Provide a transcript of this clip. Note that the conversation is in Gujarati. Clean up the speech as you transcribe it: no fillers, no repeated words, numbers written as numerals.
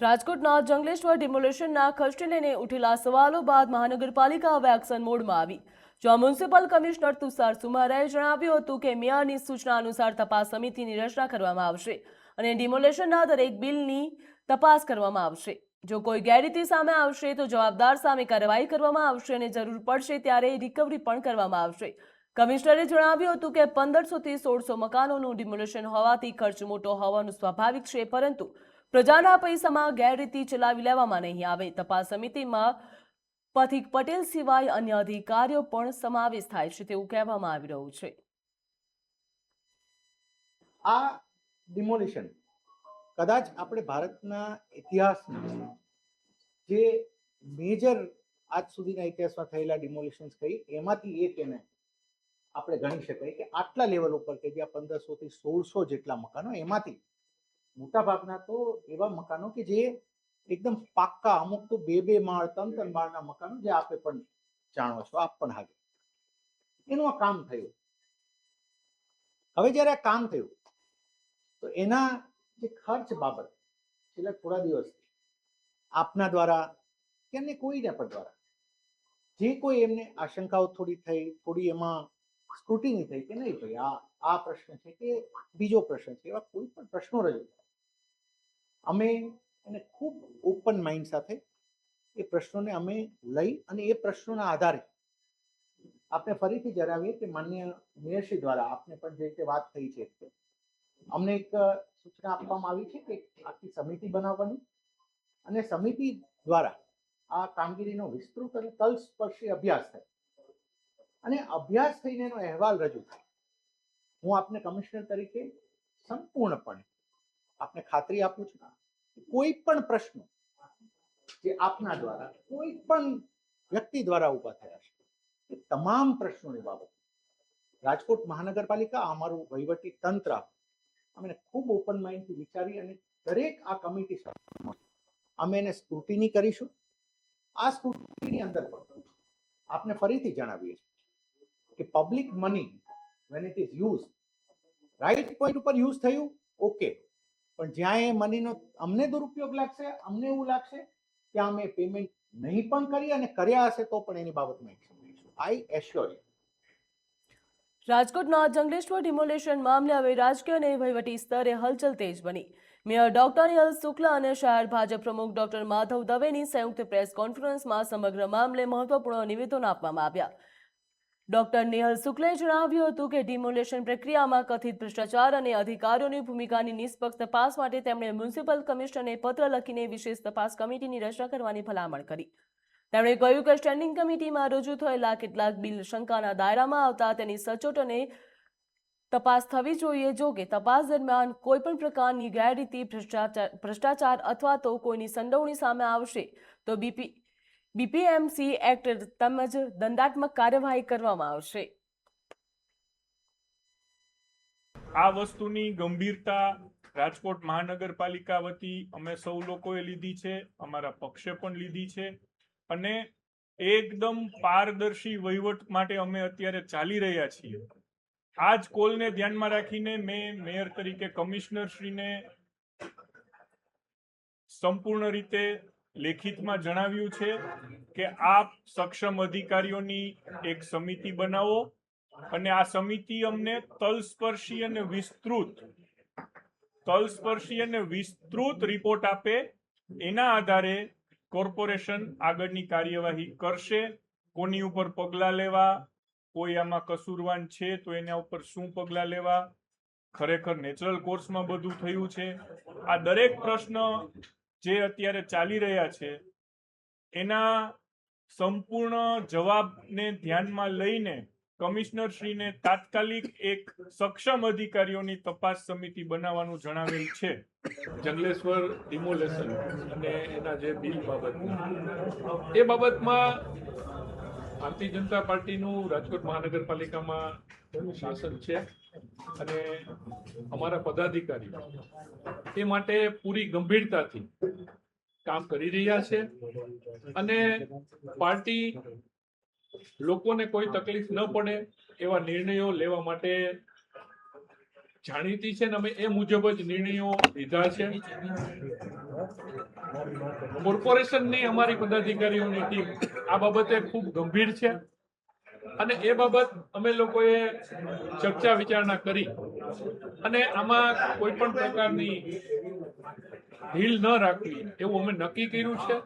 રાજકોટના જંગલેશ્વર ડિમોલેશનના ખર્ચને લઈને ઉઠેલા સવાલો બાદ મહાનગરપાલિકા હવે એક્શન મોડમાં આવી. જો મ્યુનિસિપલ કમિશનર તુષાર સુમારાએ જણાવ્યું હતું કે મેયરની સૂચના અનુસાર તપાસ સમિતિની રચના કરવામાં આવશે અને ડિમોલેશનના દરેક બિલની તપાસ કરવામાં આવશે. જો કોઈ ગેરરીતિ સામે આવશે તો જવાબદાર સામે કાર્યવાહી કરવામાં આવશે અને જરૂર પડશે ત્યારે રિકવરી પણ કરવામાં આવશે. કમિશનરે જણાવ્યું હતું કે 1500 થી 1600 મકાનોનું ડિમોલેશન હોવાથી ખર્ચ મોટો હોવાનું સ્વાભાવિક છે, પરંતુ પ્રજાના પૈસામાં ગેરરીતિ ચલાવી લેવામાં નહીં આવે. તપાસ સમિતિમાં પથિક પટેલ સિવાય અન્ય અધિકારીઓ પણ સમાવેશ થાય છે તેવું કહેવામાં આવી રહ્યું છે. આ ડિમોલિશન કદાચ આપણે ભારતના ઇતિહાસમાં જે મેજર આજ સુધીના ઇતિહાસમાં થયેલા ડિમોલિશન્સ કહી એમાંથી એક એને આપણે ગણી શકાય કે આટલા લેવલ ઉપર કે જ્યાં 1500 થી 1600 જેટલા મકાનો, એમાંથી મોટા ભાગના તો એવા મકાનો કે જે એકદમ પાક્કા, અમુક તો 2-2 માળ 3-3 માળના મકાનો, જે આપે પણ જાણો છો, આપ પણ હાજર, એનું આ કામ થયું. હવે જ્યારે આ કામ થયું તો એના જે ખર્ચ બાબત છેલ્લા થોડા દિવસથી આપના દ્વારા કે અન્ય કોઈના પણ દ્વારા જે કોઈ એમને આશંકાઓ થોડી એમાં સ્ક્રુટિની થઈ કે નહીં ભાઈ આ પ્રશ્ન છે કે બીજો પ્રશ્ન છે, એવા કોઈ પણ પ્રશ્નો રજૂ થાય, અમે એને ખૂબ ઓપન માઇન્ડ સાથે એ પ્રશ્નોને અમે લઈ અને એ પ્રશ્નોના આધારે આપણે ફરીથી જણાવીએ કે માન્ય મેયરશ્રી દ્વારા આપને પણ જે રીતે વાત થઈ છે, અમને એક સૂચના આપવામાં આવી છે કે આખી સમિતિ બનાવવાની અને સમિતિ દ્વારા આ કામગીરીનો વિસ્તૃત અને તલસ્પર્શી અભ્યાસ થાય અને અભ્યાસ થઈને એનો અહેવાલ રજૂ થાય. હું આપને કમિશનર તરીકે સંપૂર્ણપણે આપને ખાતરી આપું છું કે કોઈ પણ પ્રશ્નો જે આપના દ્વારા કોઈ પણ વ્યક્તિ દ્વારા ઊભા થયા છે, એ તમામ પ્રશ્નોની બાબત રાજકોટ મહાનગરપાલિકા, અમારું વહીવટી તંત્ર, અમે ખૂબ ઓપન માઇન્ડથી વિચારી અને દરેક આ કમિટી અમે એને સ્ક્રુટિની કરીશું. આ સ્ક્રુટિની અંદર પણ આપને ફરીથી જણાવીએ છીએ કે public money when it is used, right point ઉપર યુઝ થયું, ઓકે, પણ જ્યાં એ મનીનો અમને દુરુપયોગ લાગશે, અમને એવું લાગશે ત્યાં અમે પેમેન્ટ નહીં પણ કરીએ અને કર્યા હશે તો પણ એની બાબતમાં એક્શન લઈશું. આઈ એશ્યોર યુ. રાજકોટના જંગલેશ્વર ડિમોલેશન મામલે હવે રાજકીય અને વહીવટી સ્તરે હલચલ તેજ બની. મેયર ડોક્ટર નિહલ શુક્લા અને શહેર ભાજપ પ્રમુખ ડોક્ટર માધવ દવેની સંયુક્ત પ્રેસ કોન્ફરન્સમાં સમગ્ર મામલે મહત્વપૂર્ણ નિવેદનો આપવામાં આવ્યા. ડોક્ટર નિહલ શુક્લાએ જણાવ્યું હતું કે ડિમોલેશન પ્રક્રિયામાં કથિત ભ્રષ્ટાચાર અને અધિકારીઓની ભૂમિકાની નિષ્પક્ષ તપાસ માટે તેમણે મ્યુનિસિપલ કમિશનરને પત્ર લખીને વિશેષ તપાસ કમિટીની રચના કરવાની ભલામણ કરી. તેમણે કહ્યું કે સ્ટેન્ડિંગ કમિટીમાં રજૂ થયેલા કેટલાક બિલ શંકાના દાયરામાં આવતા તેની સચોટ અને તપાસ થવી જોઈએ. જો કે તપાસ દરમિયાન કોઈપણ પ્રકારની ગેરરીતિ, ભ્રષ્ટાચાર અથવા તો કોઈની સંડોવણી સામે આવશે તો બીપીએમસી એક્ટ તેમજ દંડાત્મક કાર્યવાહી કરવામાં આવશે. આ વસ્તુની ગંભીરતા રાજકોટ મહાનગરપાલિકા વતી અમે સૌ લોકોએ લીધી છે, અમારા પક્ષે પણ લીધી છે અને એકદમ પારદર્શી વહીવટ માટે અમે અત્યારે ચાલી રહ્યા છીએ. આ જ કોલને ધ્યાનમાં રાખીને મેં મેયર તરીકે કમિશનરશ્રીને સંપૂર્ણ રીતે લેખિતમાં જણાવ્યું છે કે આપ સક્ષમ અધિકારીઓની એક સમિતિ બનાવો અને આ સમિતિ અમને તલસ્પર્શી અને વિસ્તૃત રિપોર્ટ આપે. એના આધારે કોર્પોરેશન આગળની કાર્યવાહી કરશે. કોની ઉપર પગલાં લેવા, કોઈ આમાં કસૂરવાન છે તો એના ઉપર શું પગલાં લેવા, ખરેખર નેચરલ કોર્સમાં બધું થયું છે. આ દરેક પ્રશ્ન જે અત્યારે ચાલી રહ્યા છે એના સંપૂર્ણ જવાબને ધ્યાનમાં લઈને કમિશનરશ્રીને તાત્કાલિક એક સક્ષમ અધિકારીઓની તપાસ સમિતિ બનાવવાનું જણાવેલ છે. જંગલેશ્વર ડિમોલેશન અને એના જે બિલ બાબતમાં એ બાબતમાં ભારતીય જનતા પાર્ટીનું રાજકોટ મહાનગરપાલિકામાં શાસન છે અને અમારા પદાધિકારીઓ એ માટે પૂરી ગંભીરતાથી કામ કરી રહ્યા છે અને પાર્ટી લોકોને કોઈ તકલીફ ન પડે એવા નિર્ણયો લેવા માટે જાણીતી છે ને અમે એ મુજબ જ નિર્ણયો લીધા છે. કોર્પોરેશનની અમારી પદાધિકારીઓની ટીમ આ બાબતે ખૂબ ગંભીર છે અને એ બાબત અમે લોકોએ ચર્ચા વિચારણા કરી અને આમાં કોઈ પણ પ્રકારની ઢીલ ન રાખવી એવું અમે નક્કી કર્યું છે